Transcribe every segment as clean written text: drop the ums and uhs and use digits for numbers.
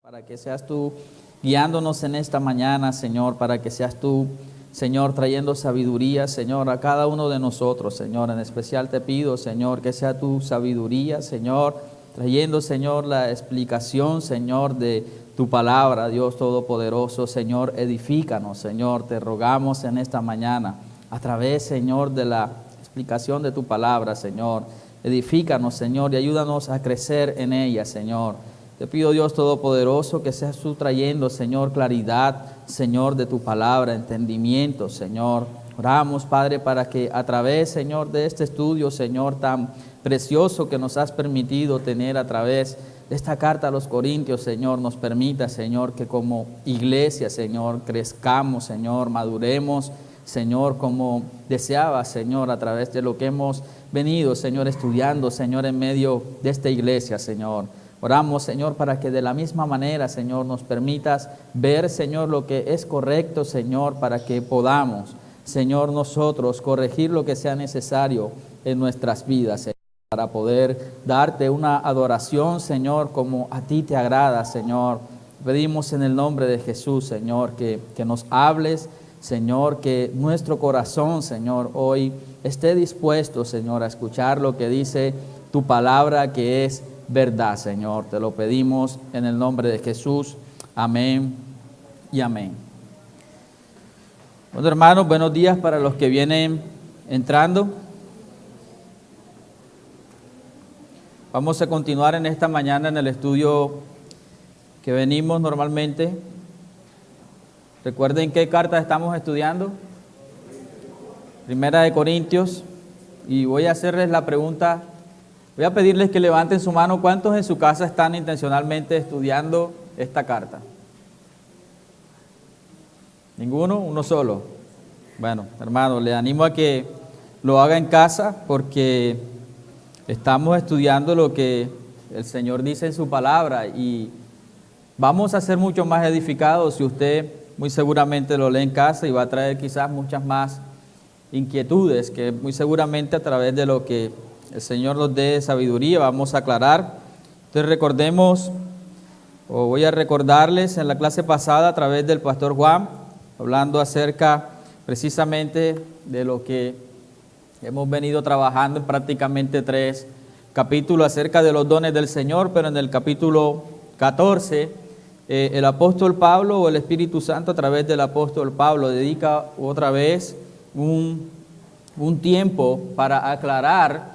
Para que seas tú guiándonos en esta mañana, Señor, para que seas tú, Señor, trayendo sabiduría, Señor, a cada uno de nosotros, Señor. En especial te pido, Señor, que sea tu sabiduría, Señor, trayendo, Señor, la explicación, Señor, de tu palabra, Dios Todopoderoso. Señor, edifícanos, Señor, te rogamos en esta mañana, a través, Señor, de la explicación de tu palabra, Señor. Edifícanos, Señor, y ayúdanos a crecer en ella, Señor. Te pido, Dios Todopoderoso, que seas tú trayendo, Señor, claridad, Señor, de tu palabra, entendimiento, Señor. Oramos, Padre, para que a través, Señor, de este estudio, Señor, tan precioso que nos has permitido tener a través de esta carta a los Corintios, Señor, nos permita, Señor, que como iglesia, Señor, crezcamos, Señor, maduremos, Señor, como deseaba, Señor, a través de lo que hemos venido, Señor, estudiando, Señor, en medio de esta iglesia, Señor. Oramos, Señor, para que de la misma manera, Señor, nos permitas ver, Señor, lo que es correcto, Señor, para que podamos, Señor, nosotros corregir lo que sea necesario en nuestras vidas, Señor, para poder darte una adoración, Señor, como a ti te agrada, Señor. Pedimos en el nombre de Jesús, Señor, que nos hables, Señor, que nuestro corazón, Señor, hoy esté dispuesto, Señor, a escuchar lo que dice tu palabra, que es verdad, Señor. Te lo pedimos en el nombre de Jesús. Amén y amén. Bueno, hermanos, buenos días para los que vienen entrando. Vamos a continuar en esta mañana en el estudio que venimos normalmente. Recuerden qué carta estamos estudiando. Primera de Corintios. Y voy a hacerles la pregunta. Voy a pedirles que levanten su mano. ¿Cuántos en su casa están intencionalmente estudiando esta carta? ¿Ninguno? ¿Uno solo? Bueno, hermano, le animo a que lo haga en casa porque estamos estudiando lo que el Señor dice en su palabra y vamos a ser mucho más edificados si usted muy seguramente lo lee en casa y va a traer quizás muchas más inquietudes que muy seguramente a través de lo que el Señor nos dé sabiduría, vamos a aclarar. Entonces recordemos, o voy a recordarles en la clase pasada a través del pastor Juan, hablando acerca precisamente de lo que hemos venido trabajando en prácticamente 3 capítulos acerca de los dones del Señor, pero en el capítulo 14, el apóstol Pablo o el Espíritu Santo a través del apóstol Pablo dedica otra vez un tiempo para aclarar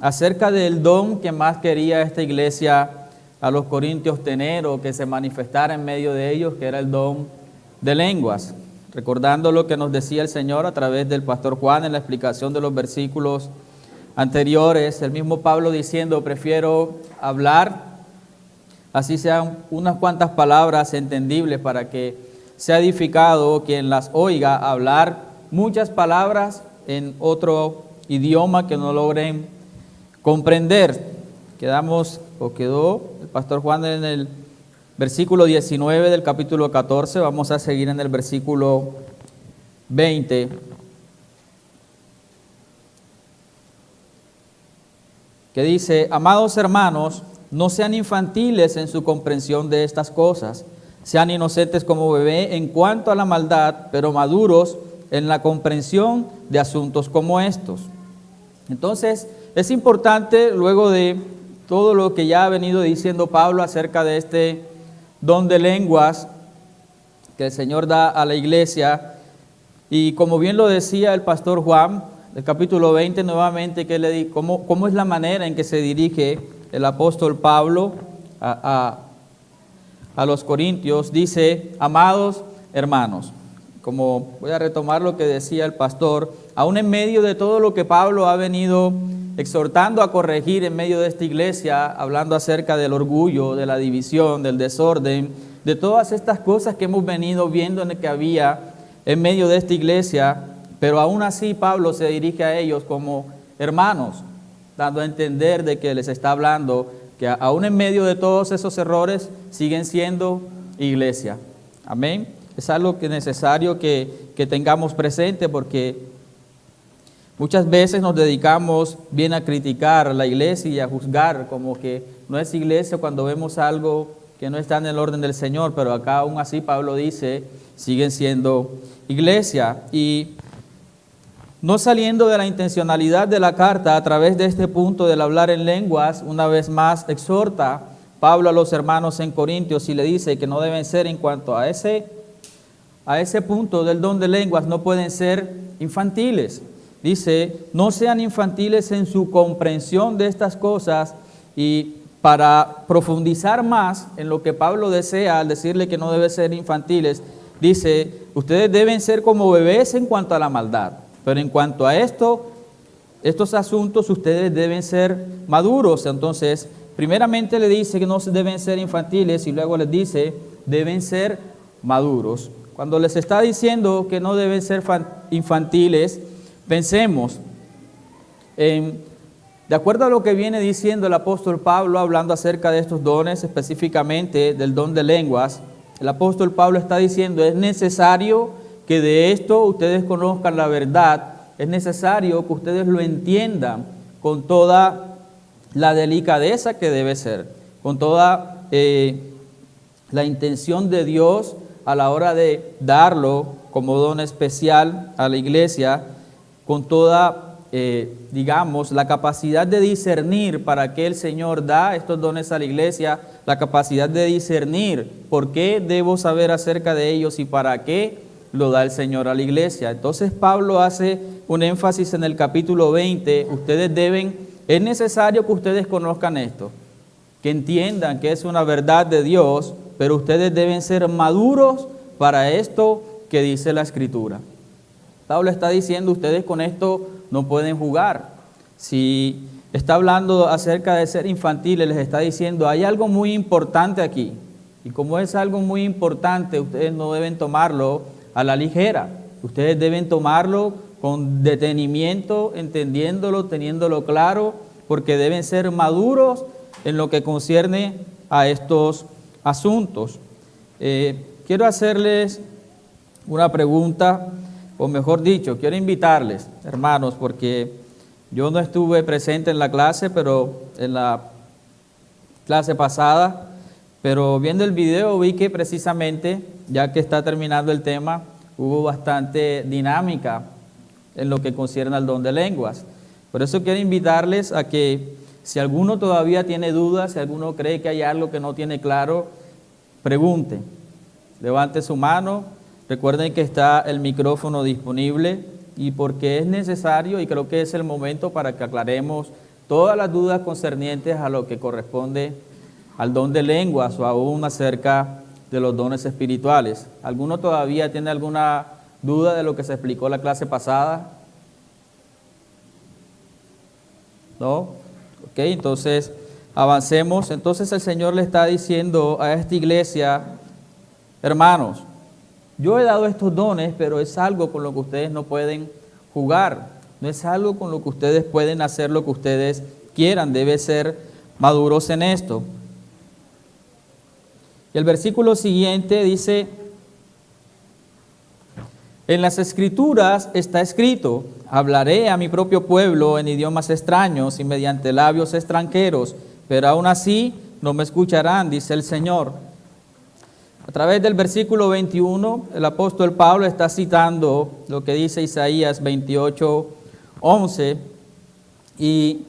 acerca del don que más quería esta iglesia a los corintios tener o que se manifestara en medio de ellos, que era el don de lenguas. Recordando lo que nos decía el Señor a través del pastor Juan en la explicación de los versículos anteriores, el mismo Pablo diciendo, prefiero hablar, así sean unas cuantas palabras entendibles para que sea edificado quien las oiga, hablar muchas palabras en otro idioma que no logren comprender. Quedó el pastor Juan en el versículo 19 del capítulo 14, vamos a seguir en el versículo 20. Que dice, amados hermanos, no sean infantiles en su comprensión de estas cosas, sean inocentes como bebé en cuanto a la maldad, pero maduros en la comprensión de asuntos como estos. Entonces, es importante, luego de todo lo que ya ha venido diciendo Pablo acerca de este don de lenguas que el Señor da a la iglesia, y como bien lo decía el pastor Juan, del capítulo 20 nuevamente, que le cómo es la manera en que se dirige el apóstol Pablo a los corintios, dice, amados hermanos. Como voy a retomar lo que decía el pastor, aún en medio de todo lo que Pablo ha venido exhortando a corregir en medio de esta iglesia, hablando acerca del orgullo, de la división, del desorden, de todas estas cosas que hemos venido viendo en el que había en medio de esta iglesia, pero aún así Pablo se dirige a ellos como hermanos, dando a entender de que les está hablando que aún en medio de todos esos errores siguen siendo iglesia. Amén. Es algo que es necesario que tengamos presente porque muchas veces nos dedicamos bien a criticar a la iglesia y a juzgar como que no es iglesia cuando vemos algo que no están en el orden del Señor, pero acá aún así Pablo dice, siguen siendo iglesia. Y no saliendo de la intencionalidad de la carta, a través de este punto del hablar en lenguas, una vez más exhorta Pablo a los hermanos en Corintios y le dice que no deben ser, en cuanto a ese punto del don de lenguas, no pueden ser infantiles. Dice, no sean infantiles en su comprensión de estas cosas. Y para profundizar más en lo que Pablo desea al decirle que no deben ser infantiles, dice, ustedes deben ser como bebés en cuanto a la maldad, pero en cuanto a estos asuntos ustedes deben ser maduros. Entonces, primeramente le dice que no deben ser infantiles y luego les dice, deben ser maduros. Cuando les está diciendo que no deben ser infantiles, pensemos de acuerdo a lo que viene diciendo el apóstol Pablo, hablando acerca de estos dones, específicamente del don de lenguas. El apóstol Pablo está diciendo, es necesario que de esto ustedes conozcan la verdad, es necesario que ustedes lo entiendan con toda la delicadeza que debe ser, con toda la intención de Dios a la hora de darlo como don especial a la iglesia, con toda, digamos, la capacidad de discernir para qué el Señor da estos dones a la iglesia, la capacidad de discernir por qué debo saber acerca de ellos y para qué lo da el Señor a la iglesia. Entonces Pablo hace un énfasis en el capítulo 20, es necesario que ustedes conozcan esto, que entiendan que es una verdad de Dios, pero ustedes deben ser maduros para esto que dice la Escritura. Pablo está diciendo, ustedes con esto no pueden jugar. Si está hablando acerca de ser infantiles, les está diciendo, hay algo muy importante aquí. Y como es algo muy importante, ustedes no deben tomarlo a la ligera. Ustedes deben tomarlo con detenimiento, entendiéndolo, teniéndolo claro, porque deben ser maduros en lo que concierne a estos asuntos. Quiero hacerles una pregunta, o mejor dicho, quiero invitarles, hermanos, porque yo no estuve presente en la clase, pero en la clase pasada, pero viendo el video vi que precisamente, ya que está terminando el tema, hubo bastante dinámica en lo que concierne al don de lenguas. Por eso quiero invitarles a que si alguno todavía tiene dudas, si alguno cree que hay algo que no tiene claro, pregunte, levante su mano. Recuerden que está el micrófono disponible y porque es necesario y creo que es el momento para que aclaremos todas las dudas concernientes a lo que corresponde al don de lenguas o aún acerca de los dones espirituales. ¿Alguno todavía tiene alguna duda de lo que se explicó la clase pasada? ¿No? Ok, entonces avancemos. Entonces el Señor le está diciendo a esta iglesia, hermanos, yo he dado estos dones, pero es algo con lo que ustedes no pueden jugar. No es algo con lo que ustedes pueden hacer lo que ustedes quieran. Debe ser maduros en esto. Y el versículo siguiente dice, en las Escrituras está escrito, hablaré a mi propio pueblo en idiomas extraños y mediante labios extranjeros, pero aún así no me escucharán, dice el Señor. A través del versículo 21, el apóstol Pablo está citando lo que dice Isaías 28:11 y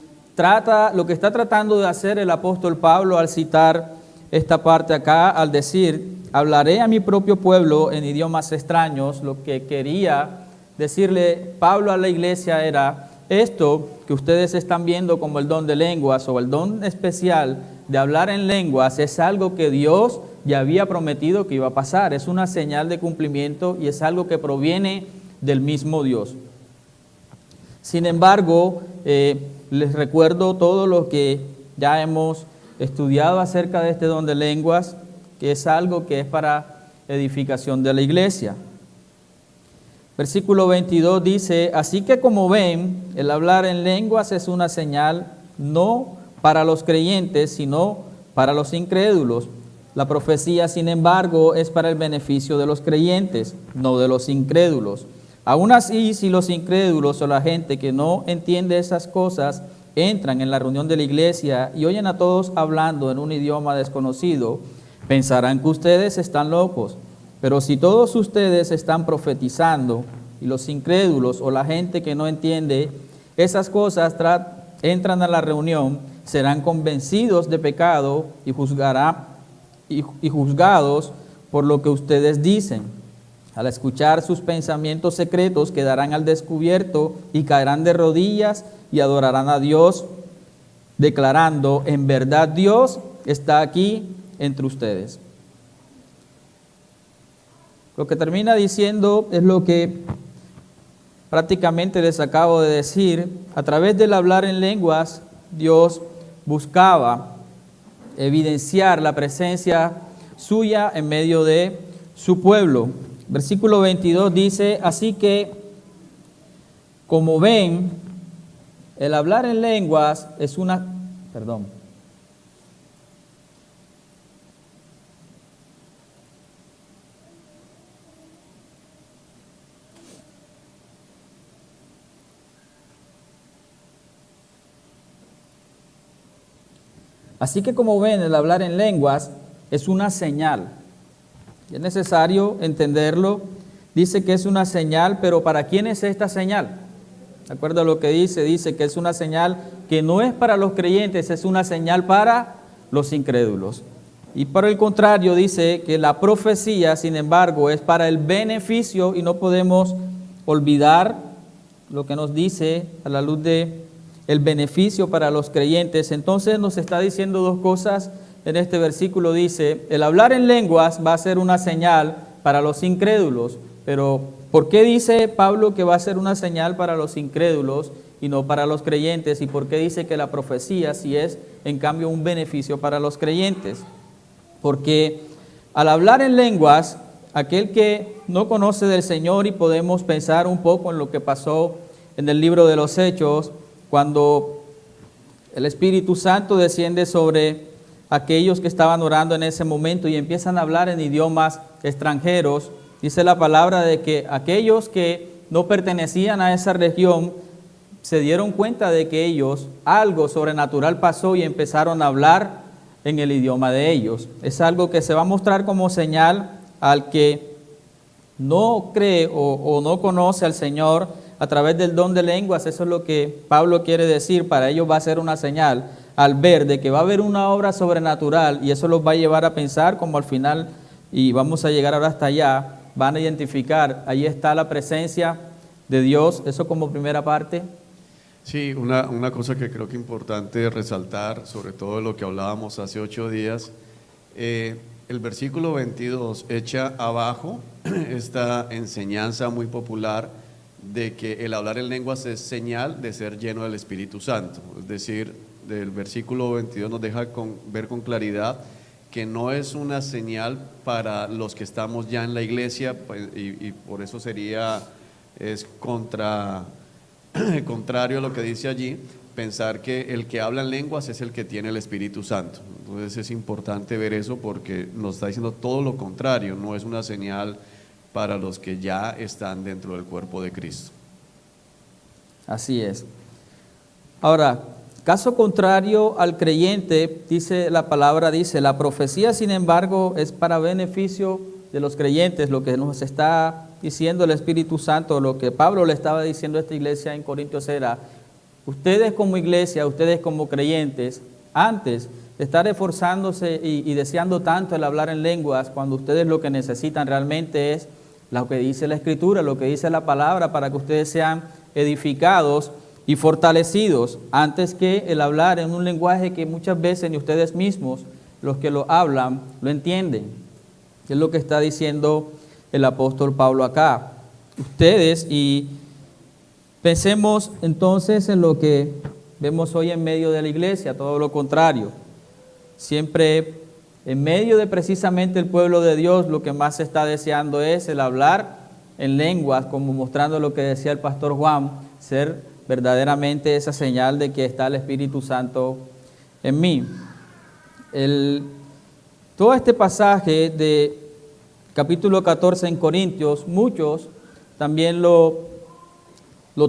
lo que está tratando de hacer el apóstol Pablo al citar esta parte acá, al decir, hablaré a mi propio pueblo en idiomas extraños, lo que quería decirle Pablo a la iglesia era, esto que ustedes están viendo como el don de lenguas o el don especial de hablar en lenguas es algo que Dios ya había prometido que iba a pasar, es una señal de cumplimiento y es algo que proviene del mismo Dios. Sin embargo, les recuerdo todo lo que ya hemos estudiado acerca de este don de lenguas, que es algo que es para edificación de la iglesia. Versículo 22 dice, así que como ven, el hablar en lenguas es una señal no para los creyentes, sino para los incrédulos. La profecía, sin embargo, es para el beneficio de los creyentes, no de los incrédulos. Aún así, si los incrédulos o la gente que no entiende esas cosas entran en la reunión de la iglesia y oyen a todos hablando en un idioma desconocido, Pensarán que ustedes están locos, pero si todos ustedes están profetizando y los incrédulos o la gente que no entiende esas cosas entran a la reunión, serán convencidos de pecado y juzgados por lo que ustedes dicen. Al escuchar sus pensamientos secretos quedarán al descubierto y caerán de rodillas y adorarán a Dios, declarando: en verdad Dios está aquí entre ustedes. Lo que termina diciendo es lo que prácticamente les acabo de decir. A través del hablar en lenguas, Dios buscaba evidenciar la presencia suya en medio de su pueblo. Versículo 22 dice: así que, como ven, el hablar en lenguas es una... Así que, como ven, el hablar en lenguas es una señal. Es necesario entenderlo. Dice que es una señal, pero ¿para quién es esta señal? De acuerdo a lo que dice que es una señal que no es para los creyentes, es una señal para los incrédulos. Y por el contrario, dice que la profecía, sin embargo, es para el beneficio, y no podemos olvidar lo que nos dice a la luz de el beneficio para los creyentes. Entonces nos está diciendo dos cosas en este versículo. Dice: el hablar en lenguas va a ser una señal para los incrédulos. Pero ¿por qué dice Pablo que va a ser una señal para los incrédulos y no para los creyentes? ¿Y por qué dice que la profecía sí es, en cambio, un beneficio para los creyentes? Porque al hablar en lenguas, aquel que no conoce del Señor, y podemos pensar un poco en lo que pasó en el libro de los Hechos, cuando el Espíritu Santo desciende sobre aquellos que estaban orando en ese momento y empiezan a hablar en idiomas extranjeros, dice la palabra de que aquellos que no pertenecían a esa región se dieron cuenta de que algo sobrenatural pasó y empezaron a hablar en el idioma de ellos. Es algo que se va a mostrar como señal al que no cree o no conoce al Señor a través del don de lenguas. Eso es lo que Pablo quiere decir. Para ellos va a ser una señal al ver de que va a haber una obra sobrenatural, y eso los va a llevar a pensar como al final, y vamos a llegar ahora hasta allá, van a identificar, ahí está la presencia de Dios. Eso como primera parte. Sí, una cosa que creo que es importante resaltar, sobre todo lo que hablábamos hace 8 días, el versículo 22 echa abajo esta enseñanza muy popular de que el hablar en lenguas es señal de ser lleno del Espíritu Santo. Es decir, del versículo 22 nos deja ver con claridad que no es una señal para los que estamos ya en la iglesia, y por eso es contrario a lo que dice allí, pensar que el que habla en lenguas es el que tiene el Espíritu Santo. Entonces es importante ver eso, porque nos está diciendo todo lo contrario, no es una señal para los que ya están dentro del cuerpo de Cristo. Así es. Ahora, caso contrario al creyente, dice la palabra, la profecía, sin embargo, es para beneficio de los creyentes. Lo que nos está diciendo el Espíritu Santo, lo que Pablo le estaba diciendo a esta iglesia en Corintios era: ustedes como iglesia, ustedes como creyentes, antes de estar esforzándose y deseando tanto el hablar en lenguas, cuando ustedes lo que necesitan realmente es lo que dice la Escritura, lo que dice la palabra, para que ustedes sean edificados y fortalecidos, antes que el hablar en un lenguaje que muchas veces ni ustedes mismos, los que lo hablan, lo entienden. Es lo que está diciendo el apóstol Pablo acá. Ustedes, y pensemos entonces en lo que vemos hoy en medio de la iglesia, todo lo contrario. Siempre en medio de precisamente el pueblo de Dios, lo que más se está deseando es el hablar en lenguas, como mostrando lo que decía el pastor Juan, ser verdaderamente esa señal de que está el Espíritu Santo en mí. Todo este pasaje de capítulo 14 en Corintios, muchos también lo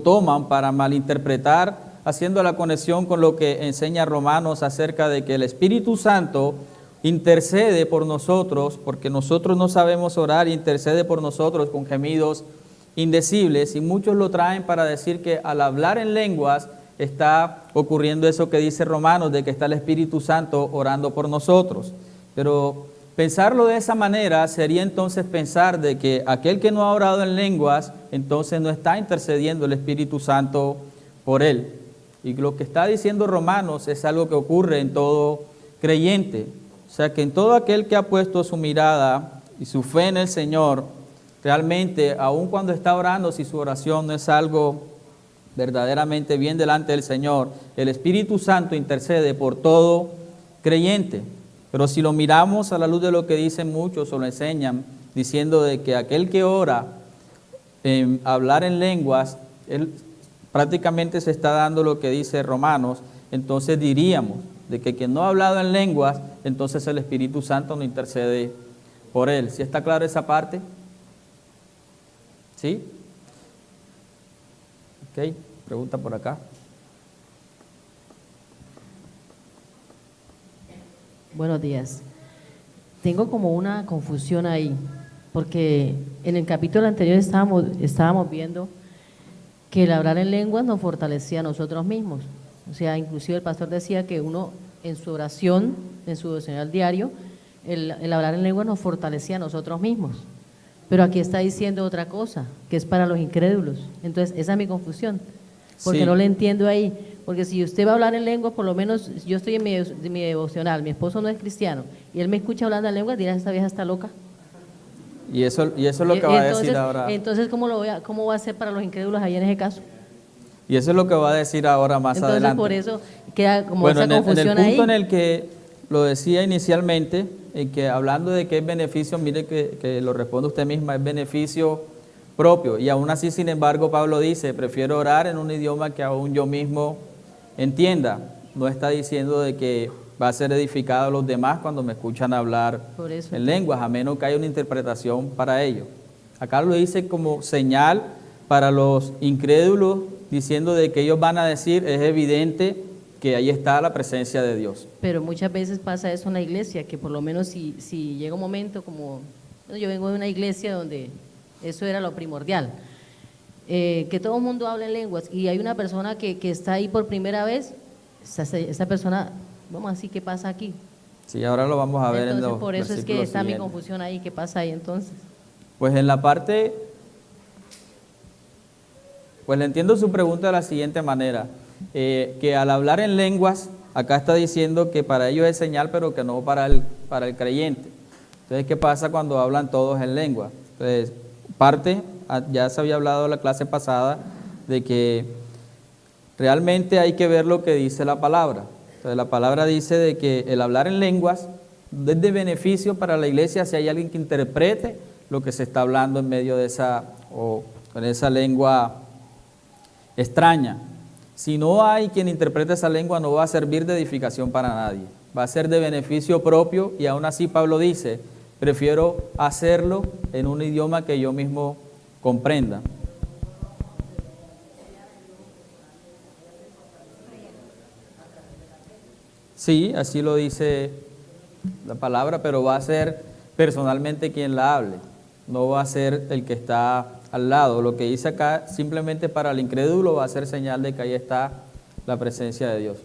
toman para malinterpretar, haciendo la conexión con lo que enseña Romanos acerca de que el Espíritu Santo intercede por nosotros, porque nosotros no sabemos orar, intercede por nosotros con gemidos indecibles, y muchos lo traen para decir que al hablar en lenguas está ocurriendo eso que dice Romanos, de que está el Espíritu Santo orando por nosotros. Pero pensarlo de esa manera sería entonces pensar de que aquel que no ha orado en lenguas, entonces no está intercediendo el Espíritu Santo por él. Y lo que está diciendo Romanos es algo que ocurre en todo creyente. O sea que en todo aquel que ha puesto su mirada y su fe en el Señor, realmente, aun cuando está orando, si su oración no es algo verdaderamente bien delante del Señor, el Espíritu Santo intercede por todo creyente. Pero si lo miramos a la luz de lo que dicen muchos o lo enseñan, diciendo de que aquel que ora en hablar en lenguas, él prácticamente se está dando lo que dice Romanos, entonces diríamos de que quien no ha hablado en lenguas, entonces el Espíritu Santo no intercede por él. ¿Sí está claro esa parte? ¿Sí? Ok, pregunta por acá. Buenos días. Tengo como una confusión ahí, porque en el capítulo anterior estábamos viendo que el hablar en lenguas nos fortalecía a nosotros mismos. O sea, inclusive el pastor decía que uno en su oración, en su devocional diario, el hablar en lenguas nos fortalecía a nosotros mismos. Pero aquí está diciendo otra cosa, que es para los incrédulos. Entonces, esa es mi confusión, porque Sí. no le entiendo ahí. Porque si usted va a hablar en lengua, por lo menos yo estoy en mi devocional, mi esposo no es cristiano, y él me escucha hablando en lengua, dirá, esta vieja está loca. Y eso es lo que va a decir ahora. Entonces, ¿cómo va a ser para los incrédulos ahí en ese caso? Y eso es lo que va a decir ahora más Entonces, adelante. por eso queda como Bueno, esa en el confusión punto ahí. en el que lo decía inicialmente, en que hablando de que es beneficio, mire que lo responde usted misma, es beneficio propio. Y aún así, sin embargo, Pablo dice, prefiero orar en un idioma que aún yo mismo entienda. No está diciendo de que va a ser edificado a los demás cuando me escuchan hablar Por eso. en lenguas, a menos que haya una interpretación para ello. Acá lo dice como señal para los incrédulos, diciendo de que ellos van a decir, es evidente que ahí está la presencia de Dios. Pero muchas veces pasa eso en la iglesia, que por lo menos si llega un momento como, bueno, yo vengo de una iglesia donde eso era lo primordial, que todo el mundo habla en lenguas y hay una persona que está ahí por primera vez, esa persona, vamos a decir, ¿qué pasa aquí? Sí, ahora lo vamos a ver Entonces, en los por eso es que versículos está mi siguientes. confusión ahí, ¿qué pasa ahí entonces? Pues en la parte, pues le entiendo su pregunta de la siguiente manera, que al hablar en lenguas, acá está diciendo que para ellos es señal, pero que no para el creyente. Entonces, ¿qué pasa cuando hablan todos en lengua? Entonces, ya se había hablado en la clase pasada, de que realmente hay que ver lo que dice la palabra. Entonces, la palabra dice de que el hablar en lenguas es de beneficio para la iglesia si hay alguien que interprete lo que se está hablando en medio de en esa lengua extraña. Si no hay quien interprete esa lengua, no va a servir de edificación para nadie. Va a ser de beneficio propio y aún así Pablo dice, prefiero hacerlo en un idioma que yo mismo comprenda. Sí, así lo dice la palabra, pero va a ser personalmente quien la hable, no va a ser el que está al lado. Lo que dice acá simplemente para el incrédulo va a ser señal de que ahí está la presencia de Dios.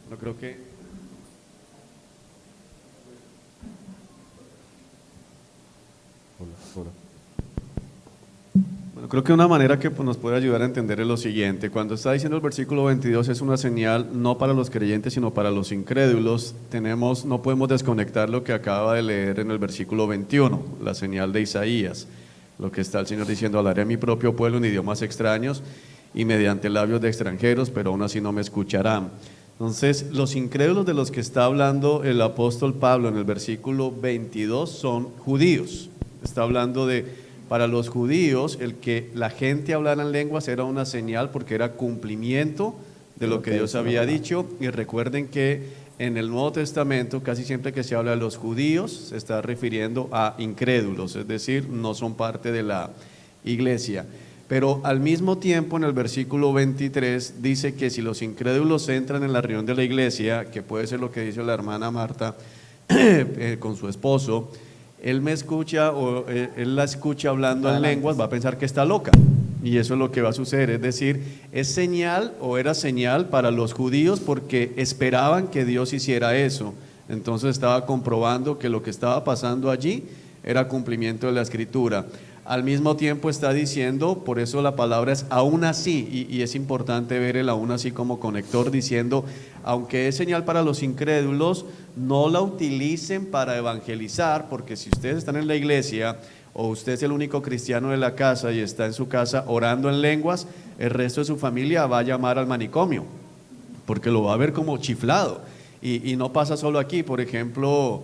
No creo que Bueno, creo que una manera que nos puede ayudar a entender es lo siguiente. Cuando está diciendo el versículo 22 es una señal no para los creyentes, sino para los incrédulos. No podemos desconectar lo que acaba de leer en el versículo 21, la señal de Isaías. Lo que está el Señor diciendo, hablaré a mi propio pueblo en idiomas extraños y mediante labios de extranjeros, pero aún así no me escucharán. Entonces, los incrédulos de los que está hablando el apóstol Pablo en el versículo 22 son judíos. Está hablando de... Para los judíos, el que la gente hablara en lenguas era una señal porque era cumplimiento de lo que Dios había dicho. Y recuerden que en el Nuevo Testamento casi siempre que se habla de los judíos se está refiriendo a incrédulos, es decir, no son parte de la iglesia. Pero al mismo tiempo en el versículo 23 dice que si los incrédulos entran en la reunión de la iglesia, que puede ser lo que dice la hermana Marta, con su esposo, él me escucha o él la escucha hablando en lenguas, va a pensar que está loca. Y eso es lo que va a suceder, es decir, es señal o era señal para los judíos porque esperaban que Dios hiciera eso. Entonces estaba comprobando que lo que estaba pasando allí era cumplimiento de la Escritura. Al mismo tiempo está diciendo, por eso la palabra es aún así, y es importante ver el aún así como conector, diciendo, aunque es señal para los incrédulos, no la utilicen para evangelizar, porque si ustedes están en la iglesia o usted es el único cristiano de la casa y está en su casa orando en lenguas, el resto de su familia va a llamar al manicomio, porque lo va a ver como chiflado. Y no pasa solo aquí, por ejemplo,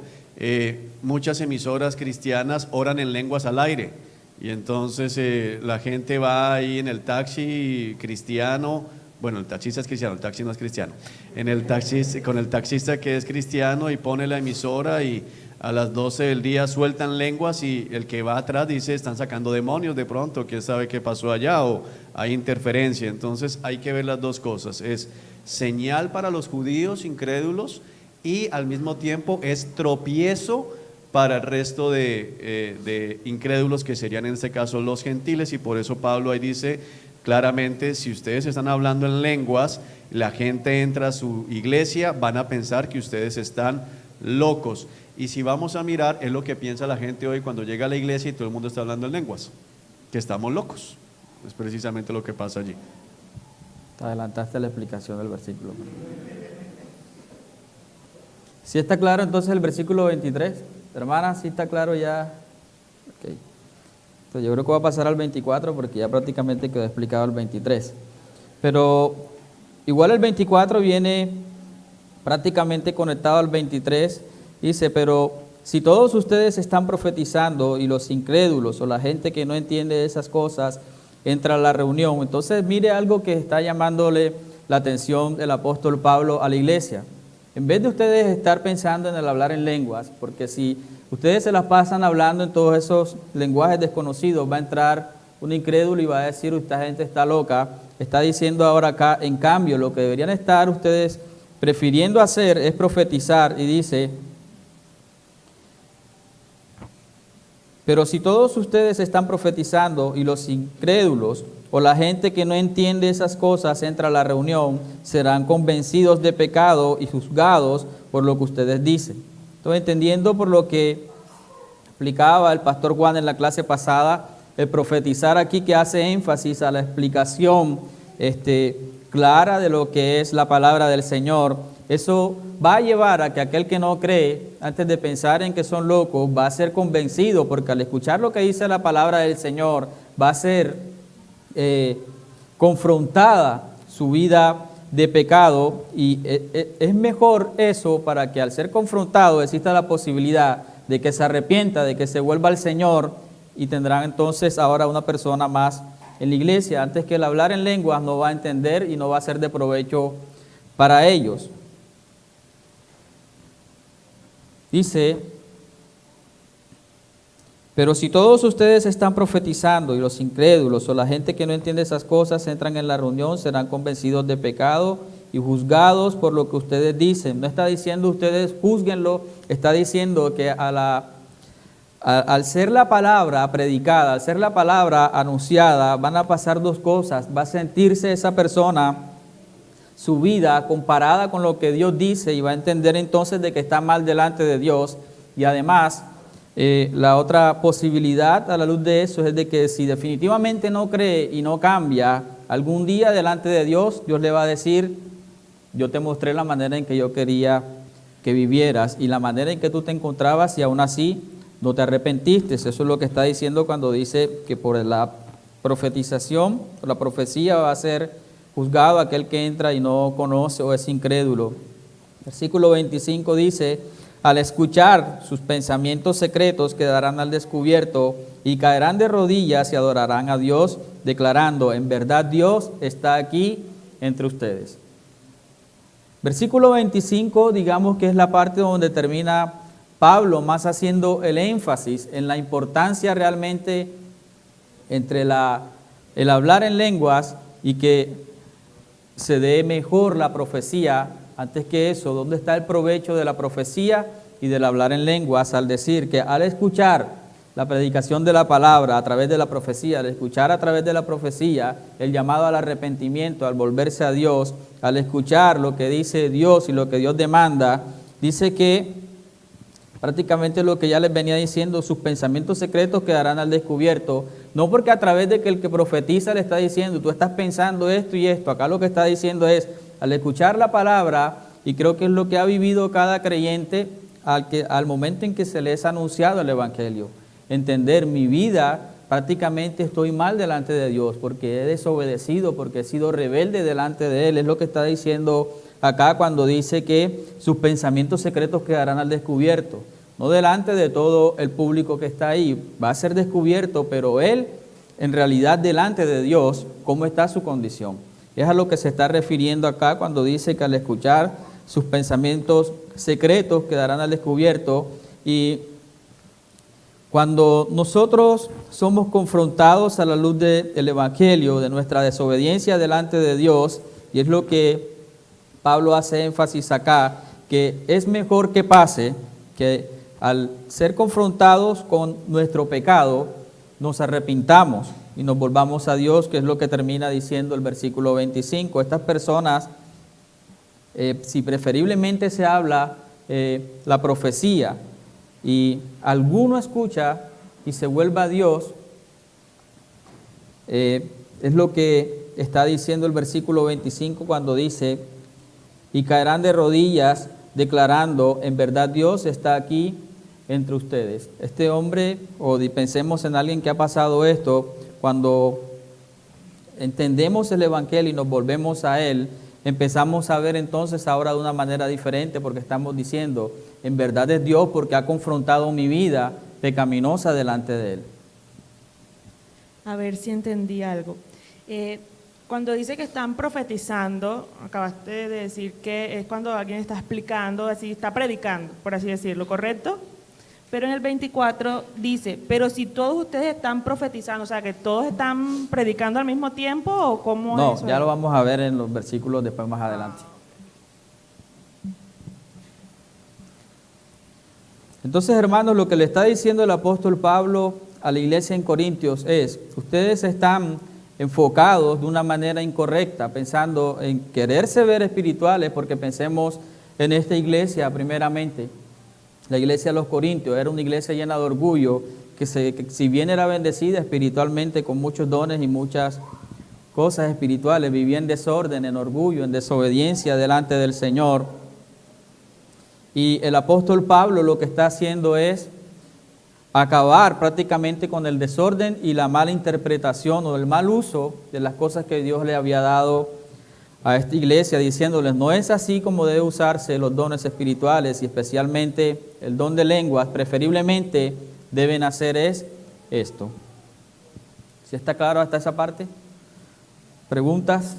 muchas emisoras cristianas oran en lenguas al aire, y entonces la gente va ahí en el taxi cristiano, bueno, el taxista es cristiano, el taxi no es cristiano, en el taxi, con el taxista que es cristiano y pone la emisora y a las 12 del día sueltan lenguas y el que va atrás dice están sacando demonios de pronto, quién sabe qué pasó allá o hay interferencia. Entonces hay que ver las dos cosas, es señal para los judíos incrédulos y al mismo tiempo es tropiezo para el resto de incrédulos que serían en este caso los gentiles, y por eso Pablo ahí dice claramente, si ustedes están hablando en lenguas, la gente entra a su iglesia, van a pensar que ustedes están locos. Y si vamos a mirar, es lo que piensa la gente hoy cuando llega a la iglesia y todo el mundo está hablando en lenguas, que estamos locos. Es precisamente lo que pasa allí. Te adelantaste la explicación del versículo. ¿Sí está claro entonces el versículo 23? Hermana, ¿sí está claro ya? Okay. Entonces yo creo que voy a pasar al 24 porque ya prácticamente quedó explicado el 23. Pero igual el 24 viene prácticamente conectado al 23. Dice, pero si todos ustedes están profetizando y los incrédulos o la gente que no entiende esas cosas entra a la reunión, entonces mire algo que está llamándole la atención el apóstol Pablo a la iglesia. En vez de ustedes estar pensando en el hablar en lenguas, porque si ustedes se las pasan hablando en todos esos lenguajes desconocidos, va a entrar un incrédulo y va a decir, esta gente está loca. Está diciendo ahora acá, en cambio, lo que deberían estar ustedes prefiriendo hacer es profetizar, y dice, pero si todos ustedes están profetizando y los incrédulos o la gente que no entiende esas cosas entra a la reunión, serán convencidos de pecado y juzgados por lo que ustedes dicen. Entonces, entendiendo por lo que explicaba el pastor Juan en la clase pasada, el profetizar aquí que hace énfasis a la explicación clara de lo que es la palabra del Señor, eso va a llevar a que aquel que no cree, antes de pensar en que son locos, va a ser convencido, porque al escuchar lo que dice la palabra del Señor, va a ser confrontada su vida de pecado, y es mejor eso para que al ser confrontado exista la posibilidad de que se arrepienta, de que se vuelva al Señor, y tendrán entonces ahora una persona más en la iglesia, antes que el hablar en lenguas no va a entender y no va a ser de provecho para ellos. Dice, pero si todos ustedes están profetizando y los incrédulos o la gente que no entiende esas cosas entran en la reunión, serán convencidos de pecado y juzgados por lo que ustedes dicen. No está diciendo ustedes júzguenlo, está diciendo que al ser la palabra predicada, al ser la palabra anunciada, van a pasar dos cosas. Va a sentirse esa persona, su vida comparada con lo que Dios dice, y va a entender entonces de que está mal delante de Dios. Y además, la otra posibilidad a la luz de eso es de que si definitivamente no cree y no cambia, algún día delante de Dios, Dios le va a decir, yo te mostré la manera en que yo quería que vivieras y la manera en que tú te encontrabas, y aún así no te arrepentiste. Eso es lo que está diciendo cuando dice que por la profetización, por la profecía, va a ser juzgado aquel que entra y no conoce o es incrédulo. Versículo 25 dice, al escuchar sus pensamientos secretos quedarán al descubierto y caerán de rodillas y adorarán a Dios, declarando, en verdad Dios está aquí entre ustedes. Versículo 25, digamos que es la parte donde termina Pablo más haciendo el énfasis en la importancia realmente entre el hablar en lenguas y que se dé mejor la profecía. Antes que eso, ¿dónde está el provecho de la profecía? y del hablar en lenguas, al decir que al escuchar la predicación de la palabra a través de la profecía, al escuchar a través de la profecía el llamado al arrepentimiento, al volverse a Dios, al escuchar lo que dice Dios y lo que Dios demanda, dice que prácticamente lo que ya les venía diciendo, sus pensamientos secretos quedarán al descubierto, no porque a través de que el que profetiza le está diciendo, tú estás pensando esto y esto, acá lo que está diciendo es, al escuchar la palabra, y creo que es lo que ha vivido cada creyente al momento en que se le es anunciado el Evangelio, entender mi vida, prácticamente estoy mal delante de Dios, porque he desobedecido, porque he sido rebelde delante de Él, es lo que está diciendo acá cuando dice que sus pensamientos secretos quedarán al descubierto, no delante de todo el público que está ahí, va a ser descubierto, pero él en realidad delante de Dios, ¿cómo está su condición? Es a lo que se está refiriendo acá cuando dice que al escuchar sus pensamientos secretos quedarán al descubierto. Y cuando nosotros somos confrontados a la luz del Evangelio, de nuestra desobediencia delante de Dios, y es lo que Pablo hace énfasis acá, que es mejor que pase que al ser confrontados con nuestro pecado, nos arrepintamos y nos volvamos a Dios, que es lo que termina diciendo el versículo 25. Estas personas, si preferiblemente se habla la profecía y alguno escucha y se vuelva a Dios, es lo que está diciendo el versículo 25 cuando dice, y caerán de rodillas declarando, en verdad Dios está aquí entre ustedes. Este hombre, o pensemos en alguien que ha pasado esto, cuando entendemos el Evangelio y nos volvemos a Él, empezamos a ver entonces ahora de una manera diferente, porque estamos diciendo, en verdad es Dios porque ha confrontado mi vida pecaminosa delante de Él. A ver si entendí algo. Cuando dice que están profetizando, acabaste de decir que es cuando alguien está explicando, así está predicando, por así decirlo, ¿correcto? Pero en el 24 dice, pero si todos ustedes están profetizando, o sea, que todos están predicando al mismo tiempo, ¿o cómo es eso? No, ya lo vamos a ver en los versículos después más adelante. Entonces, hermanos, lo que le está diciendo el apóstol Pablo a la iglesia en Corintios es, ustedes están enfocados de una manera incorrecta, pensando en quererse ver espirituales, porque pensemos en esta iglesia primeramente. La iglesia de los Corintios era una iglesia llena de orgullo, que si bien era bendecida espiritualmente con muchos dones y muchas cosas espirituales, vivía en desorden, en orgullo, en desobediencia delante del Señor. Y el apóstol Pablo lo que está haciendo es acabar prácticamente con el desorden y la mala interpretación o el mal uso de las cosas que Dios le había dado a esta iglesia, diciéndoles, no es así como debe usarse los dones espirituales y especialmente el don de lenguas, preferiblemente deben hacer es esto. ¿Sí está claro hasta esa parte? ¿Preguntas?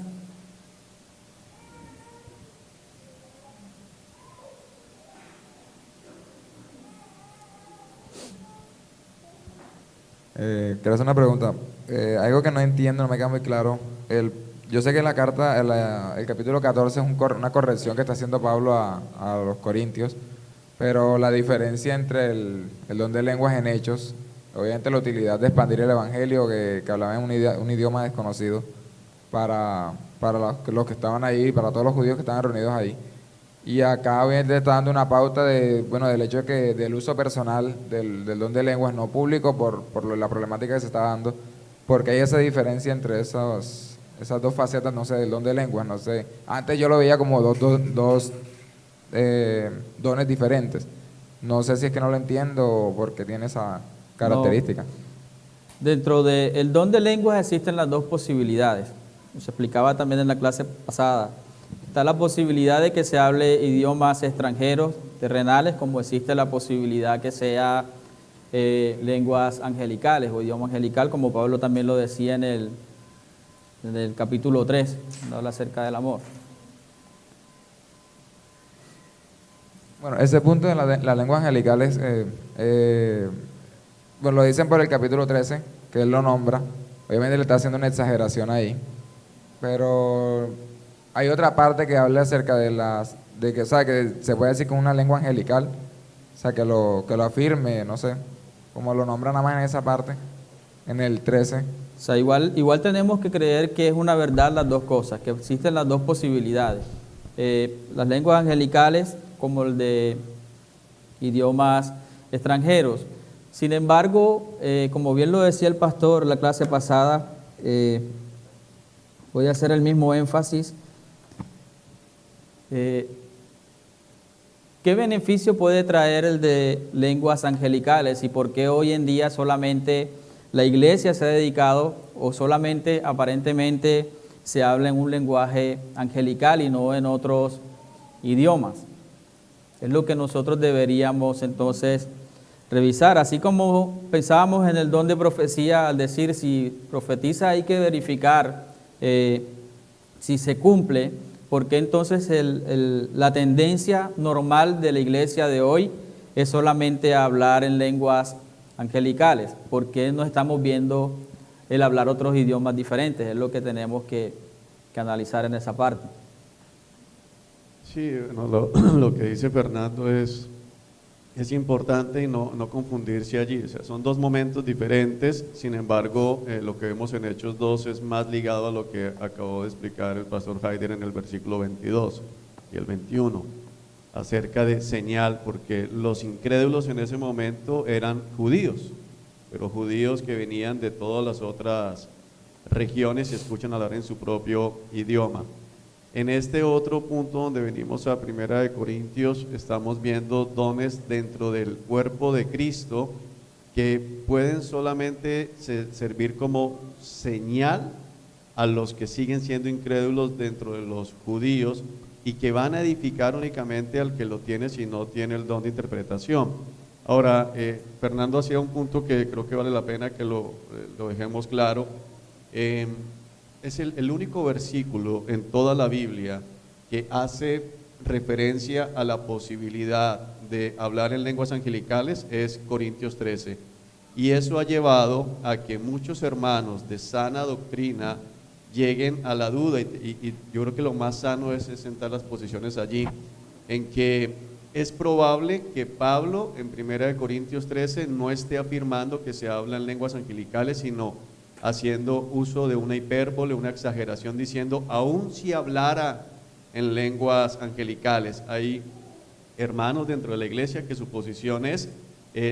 Quiero hacer una pregunta. Algo que no entiendo, no me queda muy claro. Yo sé que en la carta, el capítulo 14 es una corrección que está haciendo Pablo a los corintios, pero la diferencia entre el don de lenguas en Hechos, obviamente la utilidad de expandir el evangelio, que hablaban un idioma desconocido para los que estaban ahí, para todos los judíos que estaban reunidos ahí. Y acá obviamente está dando una pauta del hecho de que del uso personal del don de lenguas no público por la problemática que se está dando, porque hay esa diferencia entre esas dos facetas, no sé, del don de lenguas, no sé. Antes yo lo veía como dos dones diferentes. No sé si es que no lo entiendo o porque tiene esa característica. No. Dentro del don de lenguas existen las dos posibilidades. Se explicaba también en la clase pasada. Está la posibilidad de que se hable idiomas extranjeros, terrenales, como existe la posibilidad que sea lenguas angelicales o idioma angelical, como Pablo también lo decía en el capítulo 3, cuando habla acerca del amor. Bueno, ese punto de la lengua angelical es, bueno, lo dicen por el capítulo 13, que él lo nombra. Obviamente le está haciendo una exageración ahí, pero hay otra parte que habla acerca de que, o sea, que se puede decir que una lengua angelical sea, que lo afirme, no sé, como lo nombra nada más en esa parte, en el 13. O sea, igual tenemos que creer que es una verdad las dos cosas, que existen las dos posibilidades. Las lenguas angelicales como el de idiomas extranjeros. Sin embargo, como bien lo decía el pastor en la clase pasada, voy a hacer el mismo énfasis. ¿Qué beneficio puede traer el de lenguas angelicales y por qué hoy en día solamente la iglesia se ha dedicado o solamente aparentemente se habla en un lenguaje angelical y no en otros idiomas? Es lo que nosotros deberíamos entonces revisar. Así como pensábamos en el don de profecía al decir si profetiza hay que verificar si se cumple, porque entonces la tendencia normal de la iglesia de hoy es solamente hablar en lenguas angelicales. ¿Por qué no estamos viendo el hablar otros idiomas diferentes? Es lo que tenemos que analizar en esa parte. Sí, no, lo que dice Fernando es importante y no confundirse allí. O sea, son dos momentos diferentes, sin embargo, lo que vemos en Hechos 2 es más ligado a lo que acabó de explicar el pastor Heider en el versículo 22 y el 21, acerca de señal, porque los incrédulos en ese momento eran judíos, pero judíos que venían de todas las otras regiones y escuchan hablar en su propio idioma. En este otro punto donde venimos a 1 Corintios, estamos viendo dones dentro del cuerpo de Cristo que pueden solamente servir como señal a los que siguen siendo incrédulos dentro de los judíos y que van a edificar únicamente al que lo tiene si no tiene el don de interpretación. Ahora, Fernando hacía un punto que creo que vale la pena que lo dejemos claro. Es el único versículo en toda la Biblia que hace referencia a la posibilidad de hablar en lenguas angelicales, es Corintios 13. Y eso ha llevado a que muchos hermanos de sana doctrina lleguen a la duda, y yo creo que lo más sano es sentar las posiciones allí, en que es probable que Pablo en 1 Corintios 13 no esté afirmando que se habla en lenguas angelicales, sino haciendo uso de una hipérbole, una exageración, diciendo, aun si hablara en lenguas angelicales. Hay hermanos dentro de la iglesia que su posición es,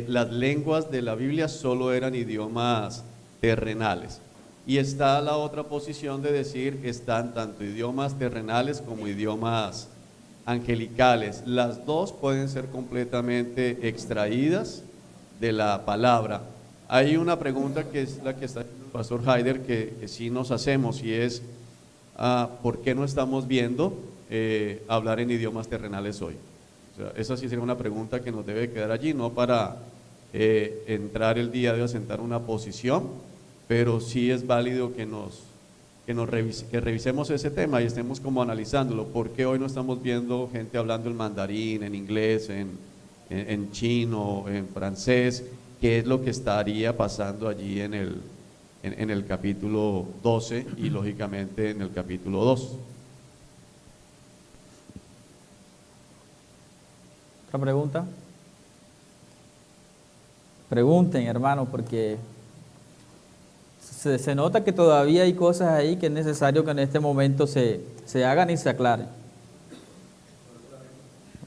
las lenguas de la Biblia solo eran idiomas terrenales. Y está la otra posición de decir, están tanto idiomas terrenales como idiomas angelicales. Las dos pueden ser completamente extraídas de la palabra. Hay una pregunta que es la que está el pastor Heider que sí nos hacemos, y es ¿por qué no estamos viendo hablar en idiomas terrenales hoy? O sea, esa sí sería una pregunta que nos debe quedar allí, no para entrar el día de hoy a sentar una posición, pero sí es válido que revisemos ese tema y estemos como analizándolo. ¿Por qué hoy no estamos viendo gente hablando en mandarín, en inglés, en chino, en francés? ¿Qué es lo que estaría pasando allí en el capítulo 12 y lógicamente en el capítulo 2? ¿Otra pregunta? Pregunten, hermano, porque se nota que todavía hay cosas ahí que es necesario que en este momento se hagan y se aclaren.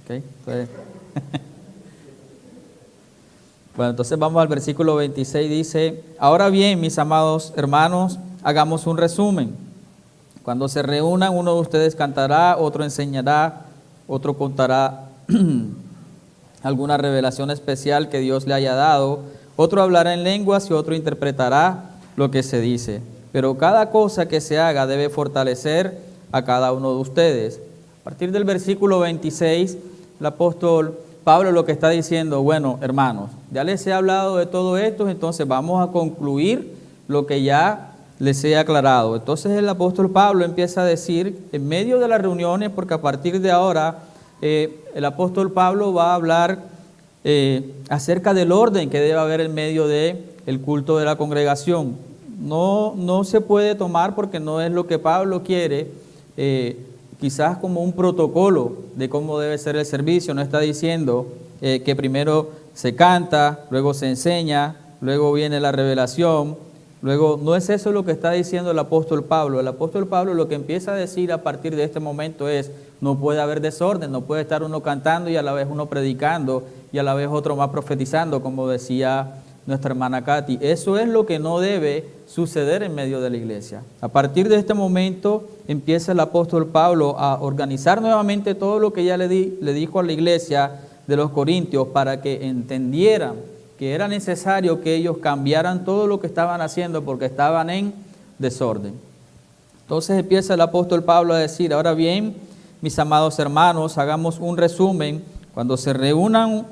¿Ok? Entonces, bueno, entonces vamos al versículo 26, dice, ahora bien, mis amados hermanos, hagamos un resumen. Cuando se reúnan, uno de ustedes cantará, otro enseñará, otro contará alguna revelación especial que Dios le haya dado, otro hablará en lenguas y otro interpretará lo que se dice. Pero cada cosa que se haga debe fortalecer a cada uno de ustedes. A partir del versículo 26, el apóstol Pablo lo que está diciendo, bueno, hermanos, ya les he hablado de todo esto, entonces vamos a concluir lo que ya les he aclarado. Entonces el apóstol Pablo empieza a decir, en medio de las reuniones, porque a partir de ahora el apóstol Pablo va a hablar acerca del orden que debe haber en medio del culto de la congregación. No se puede tomar, porque no es lo que Pablo quiere, quizás como un protocolo de cómo debe ser el servicio. No está diciendo que primero se canta, luego se enseña, luego viene la revelación, luego no es eso lo que está diciendo el apóstol Pablo. El apóstol Pablo lo que empieza a decir a partir de este momento es, no puede haber desorden, no puede estar uno cantando y a la vez uno predicando y a la vez otro más profetizando, como decía nuestra hermana Katy. Eso es lo que no debe suceder en medio de la iglesia. A partir de este momento empieza el apóstol Pablo a organizar nuevamente todo lo que ya le dijo a la iglesia de los Corintios para que entendieran que era necesario que ellos cambiaran todo lo que estaban haciendo porque estaban en desorden. Entonces empieza el apóstol Pablo a decir, ahora bien, mis amados hermanos, hagamos un resumen. Cuando se reúnan,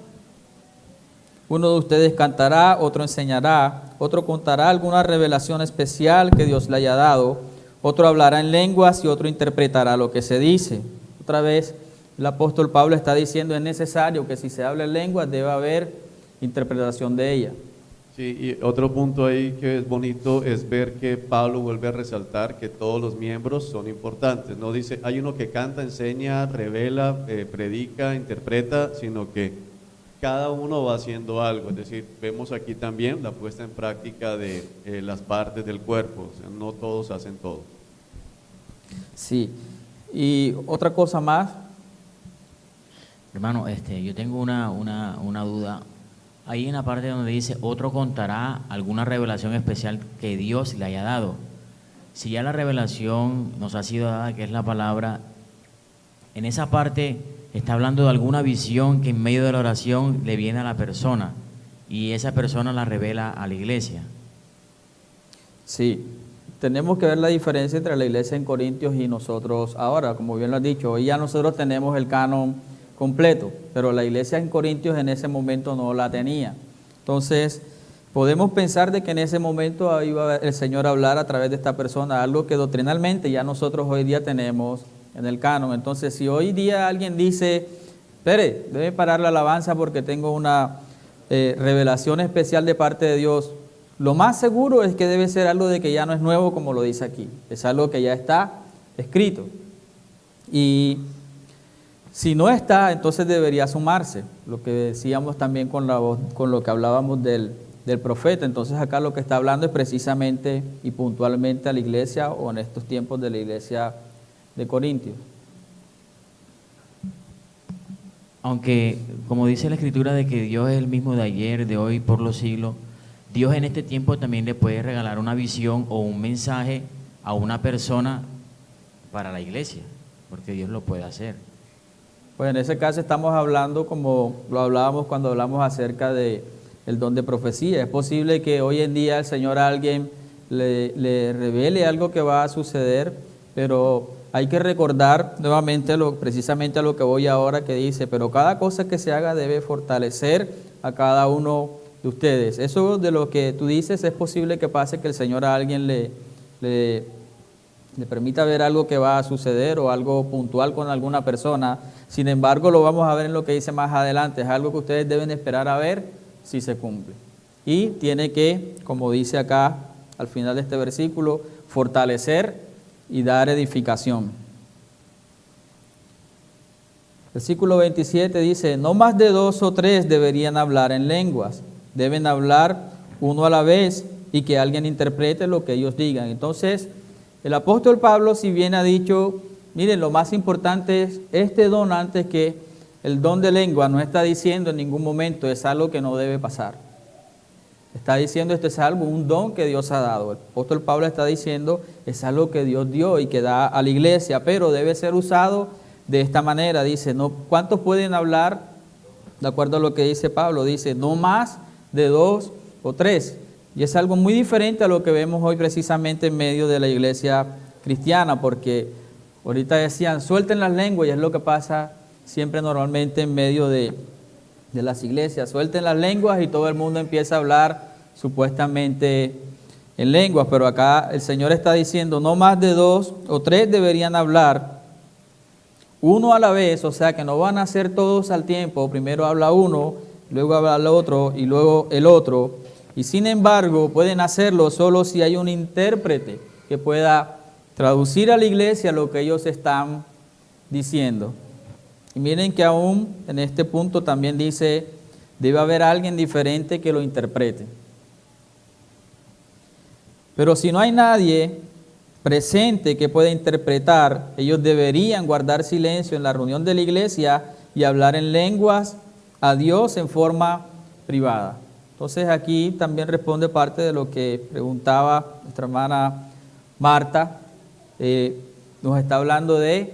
uno de ustedes cantará, otro enseñará, otro contará alguna revelación especial que Dios le haya dado, otro hablará en lenguas y otro interpretará lo que se dice. Otra vez el apóstol Pablo está diciendo, es necesario que si se habla en lenguas debe haber interpretación de ella. Sí, y otro punto ahí que es bonito es ver que Pablo vuelve a resaltar que todos los miembros son importantes. No dice, hay uno que canta, enseña, revela, predica, interpreta, sino que cada uno va haciendo algo. Es decir, vemos aquí también la puesta en práctica de las partes del cuerpo. O sea, no todos hacen todo. Sí, y otra cosa más. Hermano, yo tengo una duda. Ahí en la parte donde dice, otro contará alguna revelación especial que Dios le haya dado. Si ya la revelación nos ha sido dada, que es la palabra, en esa parte está hablando de alguna visión que en medio de la oración le viene a la persona y esa persona la revela a la iglesia. Sí, tenemos que ver la diferencia entre la iglesia en Corintios y nosotros ahora, como bien lo has dicho, hoy ya nosotros tenemos el canon completo, pero la iglesia en Corintios en ese momento no la tenía. Entonces, podemos pensar de que en ese momento iba el Señor a hablar a través de esta persona, algo que doctrinalmente ya nosotros hoy día tenemos en el canon. Entonces, si hoy día alguien dice, espere, debe parar la alabanza porque tengo una revelación especial de parte de Dios, lo más seguro es que debe ser algo de que ya no es nuevo como lo dice aquí, es algo que ya está escrito. Y si no está, entonces debería sumarse, lo que decíamos también con lo que hablábamos del profeta. Entonces acá lo que está hablando es precisamente y puntualmente a la iglesia o en estos tiempos de la iglesia de Corintios. Aunque, como dice la Escritura de que Dios es el mismo de ayer, de hoy, por los siglos, Dios en este tiempo también le puede regalar una visión o un mensaje a una persona para la iglesia, porque Dios lo puede hacer. Pues en ese caso estamos hablando como lo hablábamos cuando hablamos acerca de el don de profecía. Es posible que hoy en día el Señor a alguien le revele algo que va a suceder, pero hay que recordar nuevamente precisamente a lo que voy ahora, que dice, pero cada cosa que se haga debe fortalecer a cada uno de ustedes. Eso de lo que tú dices, es posible que pase que el Señor a alguien le permita ver algo que va a suceder o algo puntual con alguna persona. Sin embargo, lo vamos a ver en lo que dice más adelante. Es algo que ustedes deben esperar a ver si se cumple. Y tiene que, como dice acá al final de este versículo, fortalecer y dar edificación. Versículo 27 dice, no más de 2 o 3 deberían hablar en lenguas, deben hablar uno a la vez y que alguien interprete lo que ellos digan. Entonces, el apóstol Pablo, si bien ha dicho, miren, lo más importante es este don antes que el don de lengua, no está diciendo en ningún momento es algo que no debe pasar. Está diciendo esto es algo, un don que Dios ha dado. El apóstol Pablo está diciendo es algo que Dios dio y que da a la iglesia, pero debe ser usado de esta manera. Dice, no, ¿cuántos pueden hablar? De acuerdo a lo que dice Pablo, dice, no más de 2 o 3. Y es algo muy diferente a lo que vemos hoy precisamente en medio de la iglesia cristiana, porque ahorita decían, suelten las lenguas, y es lo que pasa siempre normalmente en medio de las iglesias. Suelten las lenguas y todo el mundo empieza a hablar supuestamente en lenguas, pero acá el Señor está diciendo, no más de 2 o 3 deberían hablar, uno a la vez, o sea que no van a ser todos al tiempo, primero habla uno, luego habla el otro y luego el otro. Y sin embargo, pueden hacerlo solo si hay un intérprete que pueda traducir a la iglesia lo que ellos están diciendo. Y miren que aún en este punto también dice, debe haber alguien diferente que lo interprete. Pero si no hay nadie presente que pueda interpretar, ellos deberían guardar silencio en la reunión de la iglesia y hablar en lenguas a Dios en forma privada. Entonces aquí también responde parte de lo que preguntaba nuestra hermana Marta. Nos está hablando de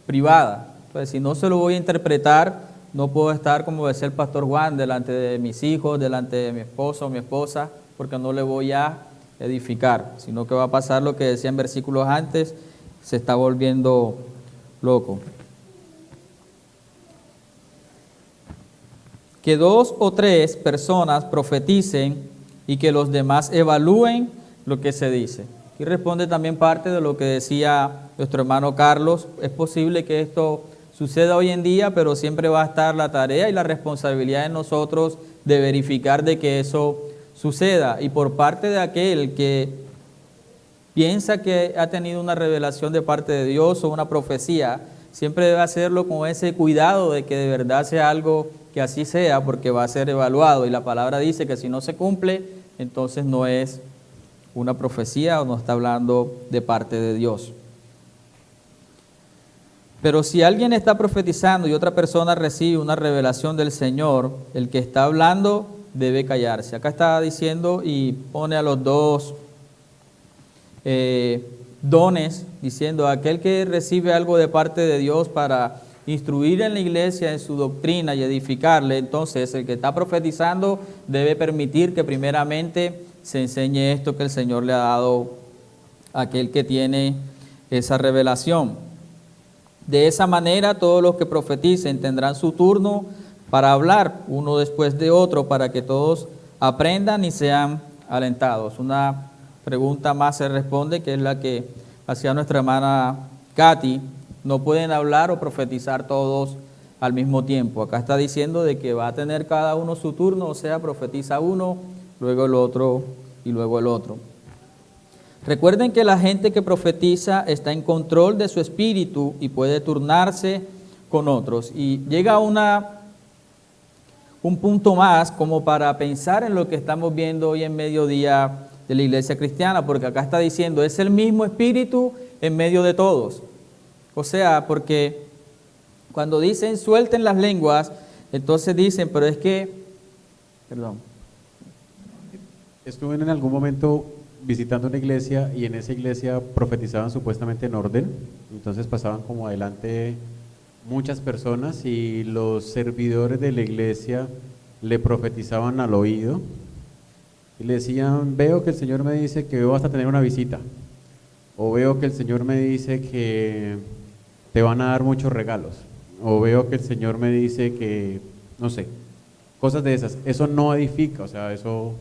privada. Entonces, si no se lo voy a interpretar, no puedo estar, como decía el pastor Juan, delante de mis hijos, delante de mi esposo o mi esposa, porque no le voy a edificar, sino que va a pasar lo que decía en versículos antes, se está volviendo loco. Que 2 o 3 personas profeticen y que los demás evalúen lo que se dice. Y responde también parte de lo que decía nuestro hermano Carlos. Es posible que esto suceda hoy en día, pero siempre va a estar la tarea y la responsabilidad de nosotros de verificar de que eso suceda. Y por parte de aquel que piensa que ha tenido una revelación de parte de Dios o una profecía, siempre debe hacerlo con ese cuidado de que de verdad sea algo que así sea, porque va a ser evaluado. Y la palabra dice que si no se cumple, entonces no es una profecía o no está hablando de parte de Dios. Pero si alguien está profetizando y otra persona recibe una revelación del Señor, el que está hablando debe callarse. Acá está diciendo y pone a los dos dones, diciendo aquel que recibe algo de parte de Dios para instruir en la iglesia en su doctrina y edificarle, entonces el que está profetizando debe permitir que primeramente se enseñe esto que el Señor le ha dado a aquel que tiene esa revelación. De esa manera todos los que profeticen tendrán su turno para hablar uno después de otro, para que todos aprendan y sean alentados. Una pregunta más se responde, que es la que hacía nuestra hermana Katy. No pueden hablar o profetizar todos al mismo tiempo. Acá está diciendo de que va a tener cada uno su turno, o sea, profetiza uno, luego el otro y luego el otro. Recuerden que la gente que profetiza está en control de su espíritu y puede turnarse con otros. Y llega un punto más como para pensar en lo que estamos viendo hoy en mediodía de la iglesia cristiana, porque acá está diciendo, es el mismo espíritu en medio de todos. O sea, porque cuando dicen suelten las lenguas, entonces dicen, pero es que, perdón. Estuve en algún momento visitando una iglesia y en esa iglesia profetizaban supuestamente en orden, entonces pasaban como adelante muchas personas y los servidores de la iglesia le profetizaban al oído y le decían, veo que el Señor me dice que vas a tener una visita, o veo que el Señor me dice que te van a dar muchos regalos, o veo que el Señor me dice que, no sé, cosas de esas. Eso no edifica, o sea, eso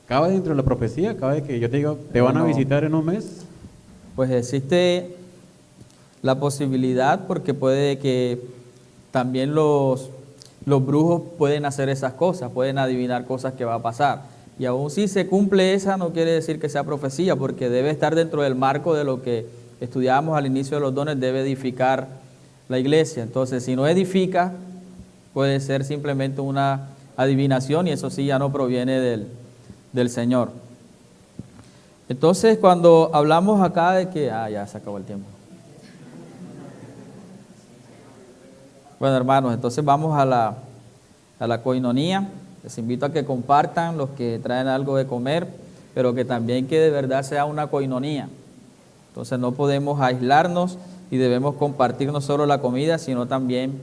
cabe dentro de la profecía, cabe que yo te digo, te van a visitar en un mes. Pues existe la posibilidad, porque puede que también los brujos pueden hacer esas cosas, pueden adivinar cosas que va a pasar. Y aún si se cumple esa, no quiere decir que sea profecía, porque debe estar dentro del marco de lo que estudiábamos al inicio de los dones, debe edificar la iglesia. Entonces, si no edifica, puede ser simplemente una adivinación y eso sí ya no proviene del Señor. Entonces, cuando hablamos acá de que... ya se acabó el tiempo. Bueno, hermanos, entonces vamos a la coinonía. Les invito a que compartan los que traen algo de comer, pero que también que de verdad sea una coinonía. Entonces no podemos aislarnos y debemos compartir no solo la comida, sino también